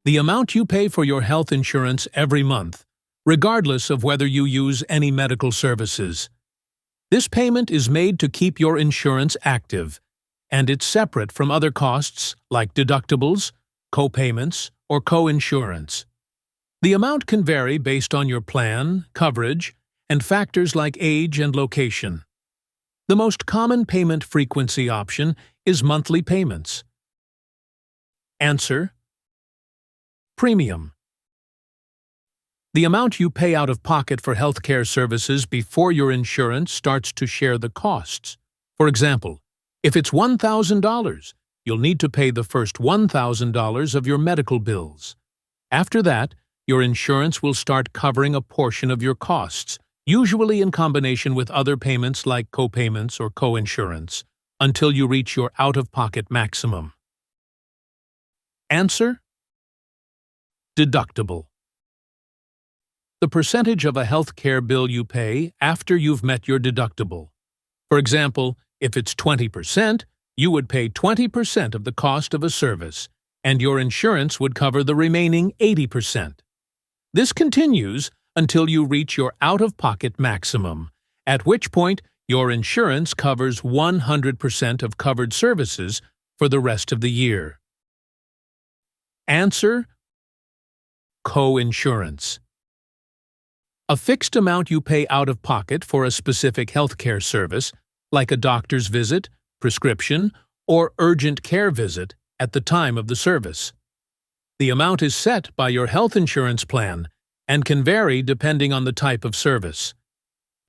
the amount you pay for your health insurance every month, regardless of whether you use any medical services. This payment is made to keep your insurance active, and it's separate from other costs like deductibles, copayments, or coinsurance. The amount can vary based on your plan, coverage, and factors like age and location. The most common payment frequency option is monthly payments. Answer: premium. The amount you pay out of pocket for healthcare services before your insurance starts to share the costs. For example, if it's $1,000, you'll need to pay the first $1,000 of your medical bills. After that, your insurance will start covering a portion of your costs, usually in combination with other payments like copayments or coinsurance, until you reach your out-of-pocket maximum. Answer: deductible. The percentage of a health care bill you pay after you've met your deductible. For example, if it's 20%, you would pay 20% of the cost of a service, and your insurance would cover the remaining 80%. This continues until you reach your out-of-pocket maximum, at which point your insurance covers 100% of covered services for the rest of the year. Answer: coinsurance. A fixed amount you pay out of pocket for a specific healthcare service, like a doctor's visit, prescription, or urgent care visit at the time of the service. The amount is set by your health insurance plan and can vary depending on the type of service.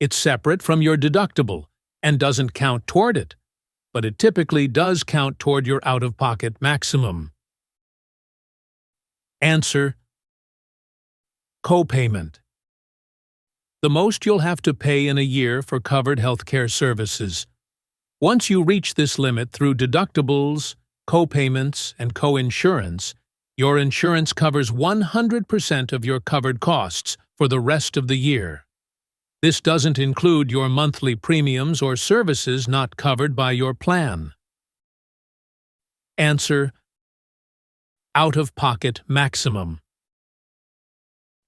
It's separate from your deductible and doesn't count toward it, but it typically does count toward your out-of-pocket maximum. Answer: copayment. The most you'll have to pay in a year for covered healthcare services. Once you reach this limit through deductibles, copayments, and coinsurance, your insurance covers 100% of your covered costs for the rest of the year. This doesn't include your monthly premiums or services not covered by your plan. Answer: out-of-pocket maximum.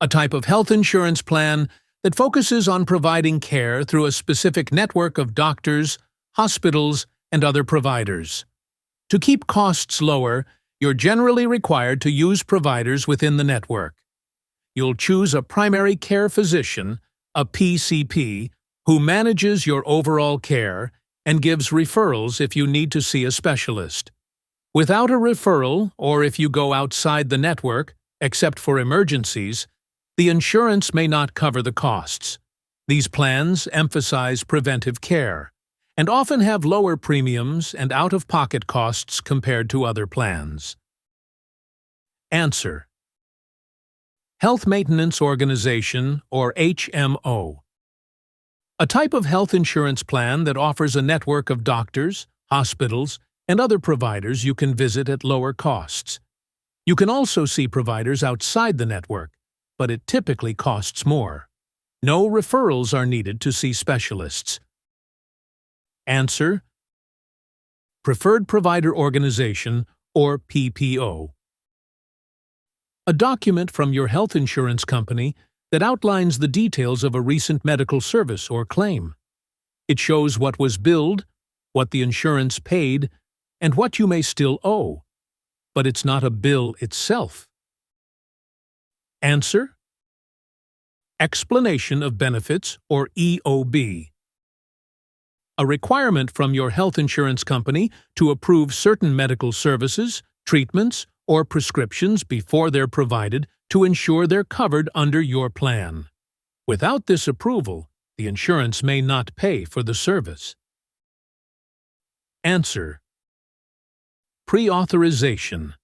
A type of health insurance plan that focuses on providing care through a specific network of doctors, hospitals, and other providers. To keep costs lower, you're generally required to use providers within the network. You'll choose a primary care physician, a PCP, who manages your overall care and gives referrals if you need to see a specialist. Without a referral, or if you go outside the network, except for emergencies, the insurance may not cover the costs. These plans emphasize preventive care and often have lower premiums and out-of-pocket costs compared to other plans. Answer: Health Maintenance Organization, or HMO. A type of health insurance plan that offers a network of doctors, hospitals, and other providers you can visit at lower costs. You can also see providers outside the network, but it typically costs more. No referrals are needed to see specialists. Answer: Preferred Provider Organization, or PPO. A document from your health insurance company that outlines the details of a recent medical service or claim. It shows what was billed, what the insurance paid, and what you may still owe, but it's not a bill itself. Answer: Explanation of Benefits, or EOB. A requirement from your health insurance company to approve certain medical services, treatments, or prescriptions before they're provided to ensure they're covered under your plan. Without this approval, the insurance may not pay for the service. Answer: Pre-authorization.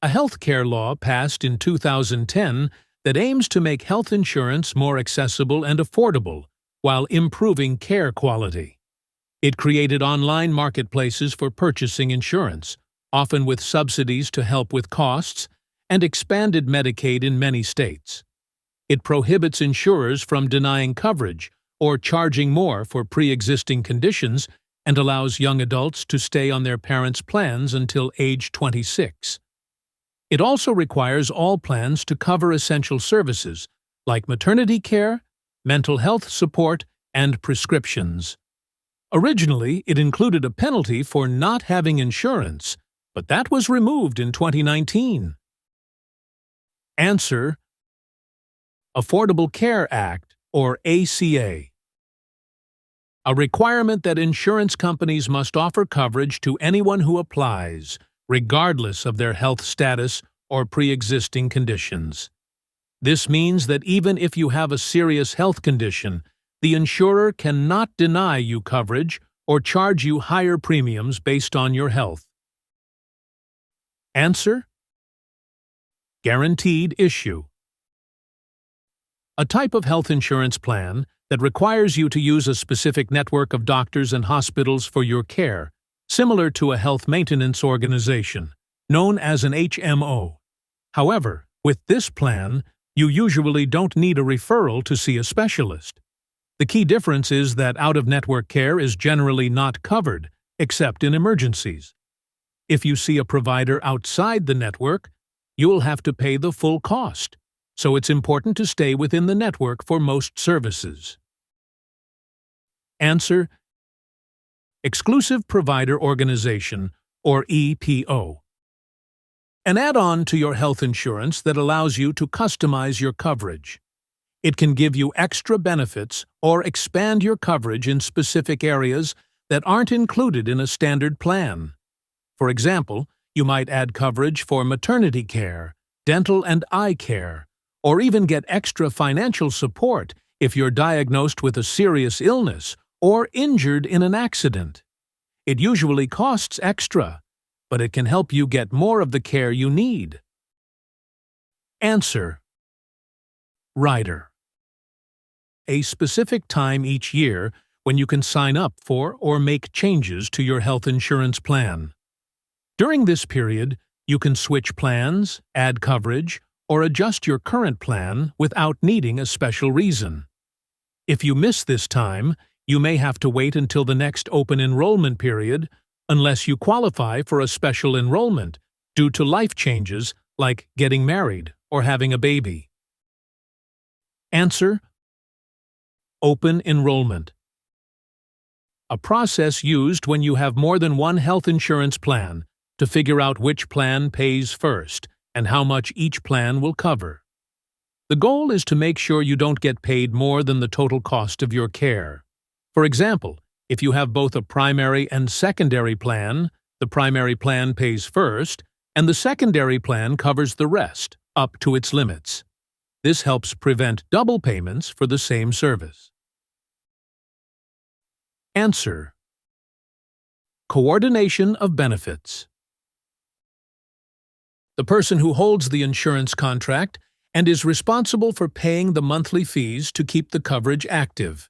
A healthcare law passed in 2010 that aims to make health insurance more accessible and affordable while improving care quality. It created online marketplaces for purchasing insurance, often with subsidies to help with costs, and expanded Medicaid in many states. It prohibits insurers from denying coverage or charging more for pre-existing conditions and allows young adults to stay on their parents' plans until age 26. It also requires all plans to cover essential services like maternity care, mental health support, and prescriptions. Originally, it included a penalty for not having insurance, but that was removed in 2019. Answer: Affordable Care Act, or ACA. A requirement that insurance companies must offer coverage to anyone who applies, regardless of their health status or pre-existing conditions. This means that even if you have a serious health condition, the insurer cannot deny you coverage or charge you higher premiums based on your health. Answer: Guaranteed issue. A type of health insurance plan that requires you to use a specific network of doctors and hospitals for your care, similar to a health maintenance organization, known as an HMO. However, with this plan, you usually don't need a referral to see a specialist. The key difference is that out-of-network care is generally not covered, except in emergencies. If you see a provider outside the network, you will have to pay the full cost, so it's important to stay within the network for most services. Answer: Exclusive Provider Organization, or EPO. An add-on to your health insurance that allows you to customize your coverage. It can give you extra benefits or expand your coverage in specific areas that aren't included in a standard plan. For example, you might add coverage for maternity care, dental and eye care, or even get extra financial support if you're diagnosed with a serious illness or injured in an accident. It usually costs extra, but it can help you get more of the care you need. Answer: Rider. A specific time each year when you can sign up for or make changes to your health insurance plan. During this period, you can switch plans, add coverage, or adjust your current plan without needing a special reason. If you miss this time, you may have to wait until the next open enrollment period unless you qualify for a special enrollment due to life changes like getting married or having a baby. Answer: Open enrollment. A process used when you have more than one health insurance plan to figure out which plan pays first and how much each plan will cover. The goal is to make sure you don't get paid more than the total cost of your care. For example, if you have both a primary and secondary plan, the primary plan pays first, and the secondary plan covers the rest, up to its limits. This helps prevent double payments for the same service. Answer: Coordination of benefits. The person who holds the insurance contract and is responsible for paying the monthly fees to keep the coverage active.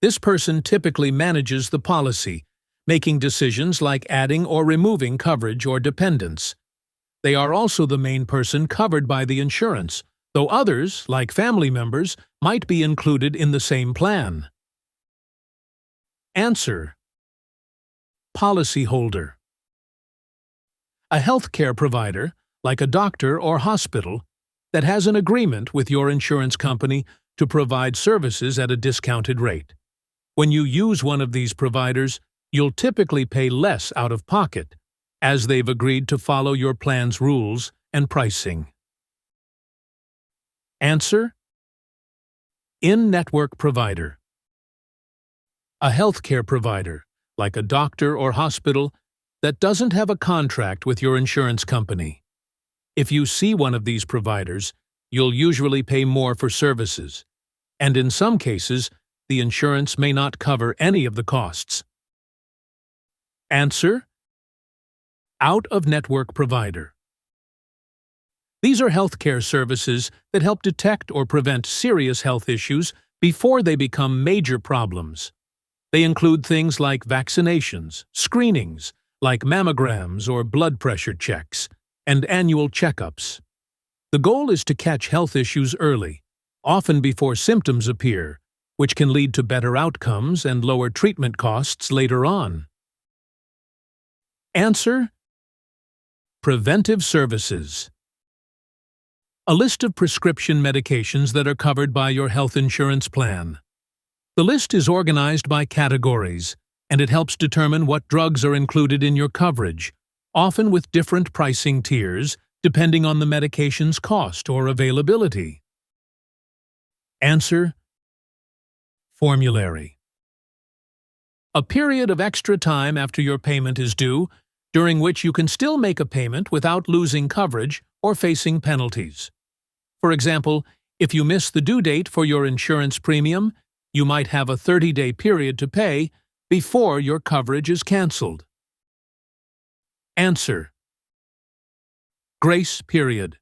This person typically manages the policy, making decisions like adding or removing coverage or dependents. They are also the main person covered by the insurance, though others, like family members, might be included in the same plan. Answer: Policyholder. A healthcare provider, like a doctor or hospital, that has an agreement with your insurance company to provide services at a discounted rate. When you use one of these providers, you'll typically pay less out of pocket, as they've agreed to follow your plan's rules and pricing. Answer: In-network provider. A healthcare provider, like a doctor or hospital, that doesn't have a contract with your insurance company. If you see one of these providers, you'll usually pay more for services, and in some cases, the insurance may not cover any of the costs. Answer: Out-of-network provider. These are healthcare services that help detect or prevent serious health issues before they become major problems. They include things like vaccinations, screenings, like mammograms or blood pressure checks, and annual checkups. The goal is to catch health issues early, often before symptoms appear, which can lead to better outcomes and lower treatment costs later on. Answer: Preventive services. A list of prescription medications that are covered by your health insurance plan. The list is organized by categories, and it helps determine what drugs are included in your coverage, often with different pricing tiers depending on the medication's cost or availability. Answer: Formulary. A period of extra time after your payment is due, during which you can still make a payment without losing coverage or facing penalties. For example, if you miss the due date for your insurance premium, you might have a 30-day period to pay before your coverage is canceled. Answer: Grace period.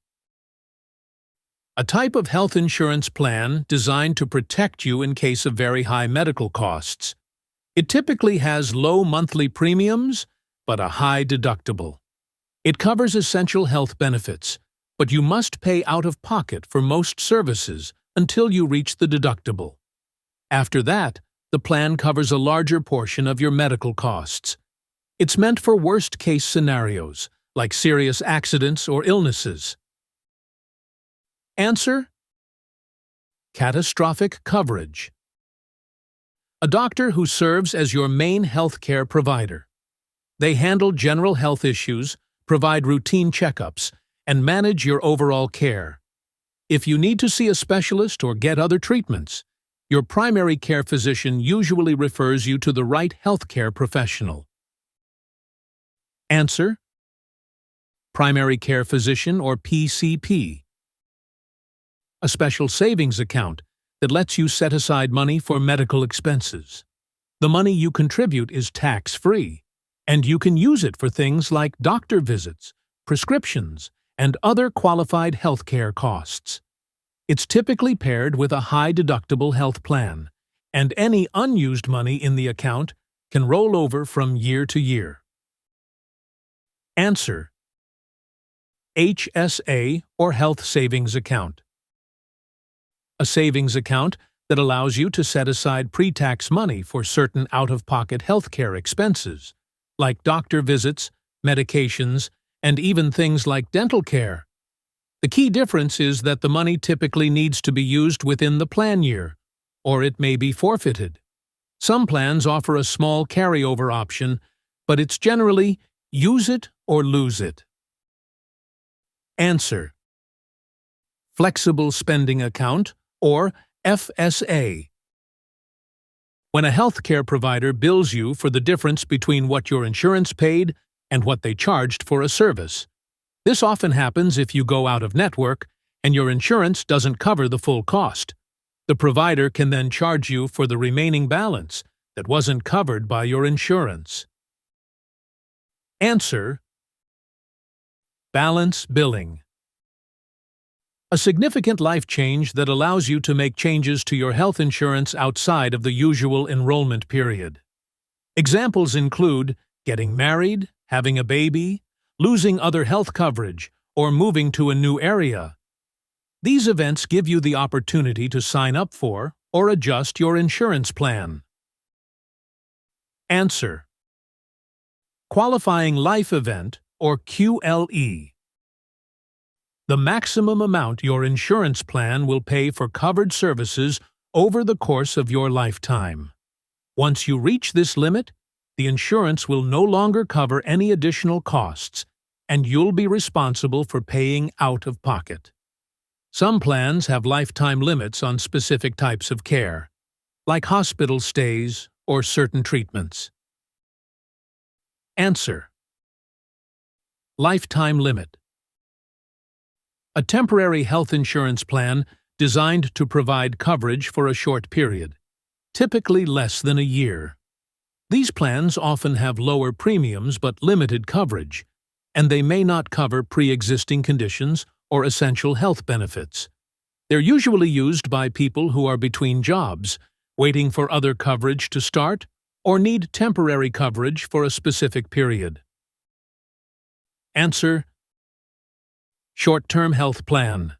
A type of health insurance plan designed to protect you in case of very high medical costs. It typically has low monthly premiums, but a high deductible. It covers essential health benefits, but you must pay out of pocket for most services until you reach the deductible. After that, the plan covers a larger portion of your medical costs. It's meant for worst-case scenarios, like serious accidents or illnesses. Answer: Catastrophic coverage. A doctor who serves as your main health care provider. They handle general health issues, provide routine checkups, and manage your overall care. If you need to see a specialist or get other treatments, your primary care physician usually refers you to the right healthcare professional. Answer: Primary care physician or PCP. A special savings account that lets you set aside money for medical expenses. The money you contribute is tax-free, and you can use it for things like doctor visits, prescriptions, and other qualified healthcare costs. It's typically paired with a high-deductible health plan, and any unused money in the account can roll over from year to year. Answer: HSA or Health Savings Account. A savings account that allows you to set aside pre-tax money for certain out-of-pocket healthcare expenses, like doctor visits, medications, and even things like dental care. The key difference is that the money typically needs to be used within the plan year, or it may be forfeited. Some plans offer a small carryover option, but it's generally use it or lose it. Answer: Flexible Spending Account, or FSA. When a healthcare provider bills you for the difference between what your insurance paid and what they charged for a service. This often happens if you go out of network and your insurance doesn't cover the full cost. The provider can then charge you for the remaining balance that wasn't covered by your insurance. Answer: Balance billing. A significant life change that allows you to make changes to your health insurance outside of the usual enrollment period. Examples include getting married, having a baby, losing other health coverage, or moving to a new area. These events give you the opportunity to sign up for or adjust your insurance plan. Answer: Qualifying Life Event, or QLE. The maximum amount your insurance plan will pay for covered services over the course of your lifetime. Once you reach this limit, the insurance will no longer cover any additional costs, and you'll be responsible for paying out of pocket. Some plans have lifetime limits on specific types of care, like hospital stays or certain treatments. Answer: Lifetime limit. A temporary health insurance plan designed to provide coverage for a short period, typically less than a year. These plans often have lower premiums but limited coverage, and they may not cover pre-existing conditions or essential health benefits. They're usually used by people who are between jobs, waiting for other coverage to start, or need temporary coverage for a specific period. Answer: Short-term health plan.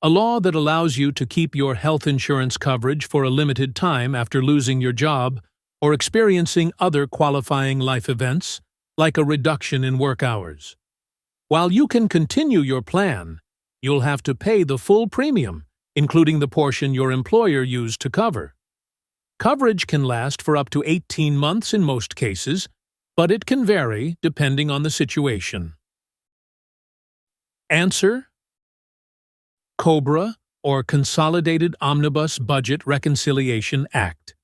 A law that allows you to keep your health insurance coverage for a limited time after losing your job or experiencing other qualifying life events, like a reduction in work hours. While you can continue your plan, you'll have to pay the full premium, including the portion your employer used to cover. Coverage can last for up to 18 months in most cases, but it can vary depending on the situation. Answer: COBRA, or Consolidated Omnibus Budget Reconciliation Act.